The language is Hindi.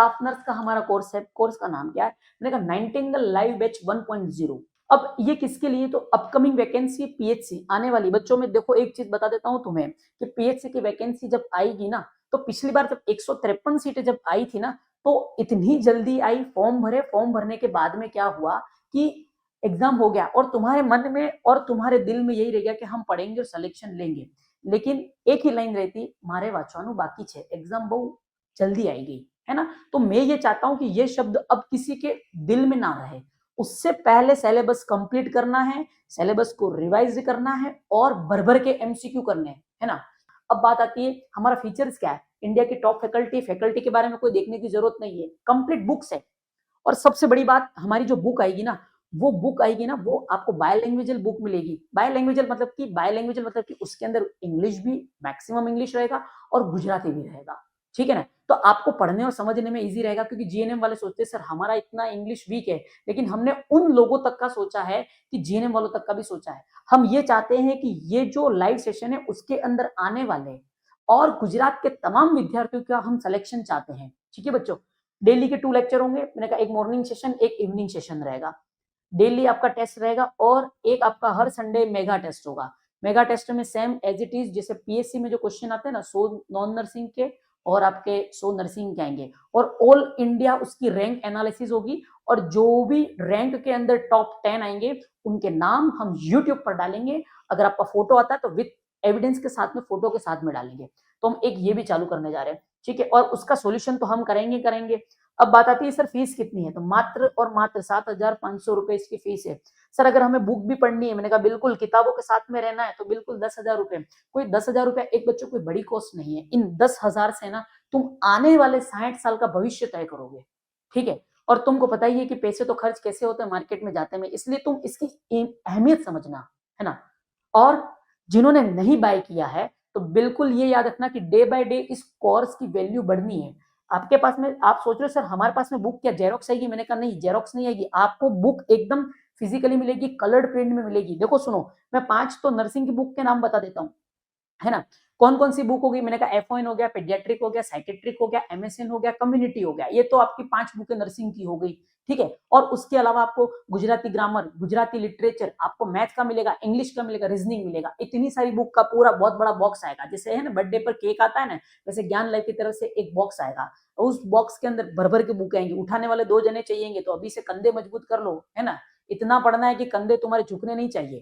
स्टाफ नर्स का हमारा कोर्स है, कोर्स का नाम क्या है, मैंने कहा नाइटिंगेल लाइव बैच 1.0। अब ये किसके लिए, तो अपकमिंग वैकेंसी पीएचसी आने वाली बच्चों में। देखो एक चीज बता देता हूं तुम्हें कि पीएचसी की वैकेंसी जब आएगी ना, तो पिछली बार जब 153 सीटें जब आई थी ना, तो इतनी जल्दी आई, फॉर्म भरे, फॉर्म भरने के बाद में क्या हुआ कि एग्जाम हो गया और तुम्हारे मन में और तुम्हारे दिल में यही रह गया कि हम पढ़ेंगे और सिलेक्शन लेंगे, लेकिन एक ही लाइन रहती, मारे वांचवानु बाकी छे, एग्जाम बहुत जल्दी आएगी, है ना। तो मैं ये चाहता हूं कि ये शब्द अब किसी के दिल में ना रहे, उससे पहले सिलेबस कंप्लीट करना है, सिलेबस को रिवाइज करना है और भर भर के एमसीक्यू करने हैं, है ना। अब बात आती है हमारा फीचर्स क्या है, इंडिया की टॉप फैकल्टी, फैकल्टी के बारे में कोई देखने की जरूरत नहीं है, कंप्लीट बुक्स है। और सबसे बड़ी बात, हमारी जो बुक आएगी ना, वो आपको बायलैंग्वेजल बुक मिलेगी। बायलैंग्वेजल मतलब कि उसके अंदर इंग्लिश भी, मैक्सिमम इंग्लिश रहेगा और गुजराती भी रहेगा, ठीक है ना। तो आपको पढ़ने और समझने में इजी रहेगा, क्योंकि जीएनएम वाले सोचते हैं सर हमारा इतना इंग्लिश वीक है, लेकिन हमने उन लोगों तक का सोचा है कि जीएनएम वालों तक का भी सोचा है। हम ये चाहते हैं कि ये जो लाइव सेशन है उसके अंदर आने वाले और गुजरात के तमाम विद्यार्थियों का हम सिलेक्शन चाहते हैं, ठीक है बच्चों। डेली के 2 लेक्चर होंगे, मैंने कहा एक मॉर्निंग सेशन, एक इवनिंग सेशन रहेगा। डेली आपका टेस्ट रहेगा और एक आपका हर संडे मेगा टेस्ट होगा। मेगा टेस्ट में सेम एज इट इज जैसे पीएससी में जो क्वेश्चन आते हैं ना, 100 नॉन नर्सिंग के और आपके 100 नर्सिंग के आएंगे, और ऑल इंडिया उसकी रैंक एनालिसिस होगी, और जो भी रैंक के अंदर टॉप 10 आएंगे उनके नाम हम यूट्यूब पर डालेंगे। अगर आपका फोटो आता है तो विद एविडेंस के साथ में, फोटो के साथ में डालेंगे। तो हम एक ये भी चालू करने जा रहे हैं, ठीक है। और उसका सोल्यूशन तो हम करेंगे। अब बात आती है सर फीस कितनी है, तो मात्र और मात्र 7,500 रुपए इसकी फीस है। सर अगर हमें बुक भी पढ़नी है, मैंने कहा बिल्कुल, किताबों के साथ में रहना है तो बिल्कुल 10,000 रुपए। कोई 10,000 रुपया एक बच्चों कोई बड़ी कॉस्ट नहीं है। इन 10,000 से ना तुम आने वाले 60 साल का भविष्य तय करोगे, ठीक है। और तुमको पता ही है कि पैसे तो खर्च कैसे होते हैं मार्केट में जाते में, इसलिए तुम इसकी अहमियत समझना, है ना। और जिन्होंने नहीं बाय किया है तो बिल्कुल ये याद रखना कि डे बाय डे इस कोर्स की वैल्यू बढ़नी है। आपके पास में, आप सोच रहे हो सर हमारे पास में बुक क्या जेरोक्स आएगी, मैंने कहा नहीं, जेरोक्स नहीं आएगी, आपको बुक एकदम फिजिकली मिलेगी, कलर्ड प्रिंट में मिलेगी। देखो सुनो, मैं 5 तो नर्सिंग की बुक के नाम बता देता हूँ, है ना। कौन कौन सी बुक होगी, मैंने कहा एफओएन हो गया, पेडियाट्रिक हो गया, साइकेट्रिक हो गया, एमएसएन हो गया, कम्युनिटी हो गया। ये तो आपकी 5 बुकें नर्सिंग की हो गई, ठीक है। और उसके अलावा आपको गुजराती ग्रामर, गुजराती लिटरेचर, आपको मैथ का मिलेगा, इंग्लिश का मिलेगा, रीजनिंग मिलेगा। इतनी सारी बुक का पूरा बहुत बड़ा बॉक्स आएगा, जैसे है ना बर्थडे पर केक आता है ना, वैसे ज्ञान लाइफ की तरफ से एक बॉक्स आएगा। उस बॉक्स के अंदर भर भर के बुक आएंगी। उठाने वाले 2 जने चाहिएंगे तो अभी से कंधे मजबूत कर लो, है ना। इतना पढ़ना है कि कंधे तुम्हारे झुकने नहीं चाहिए।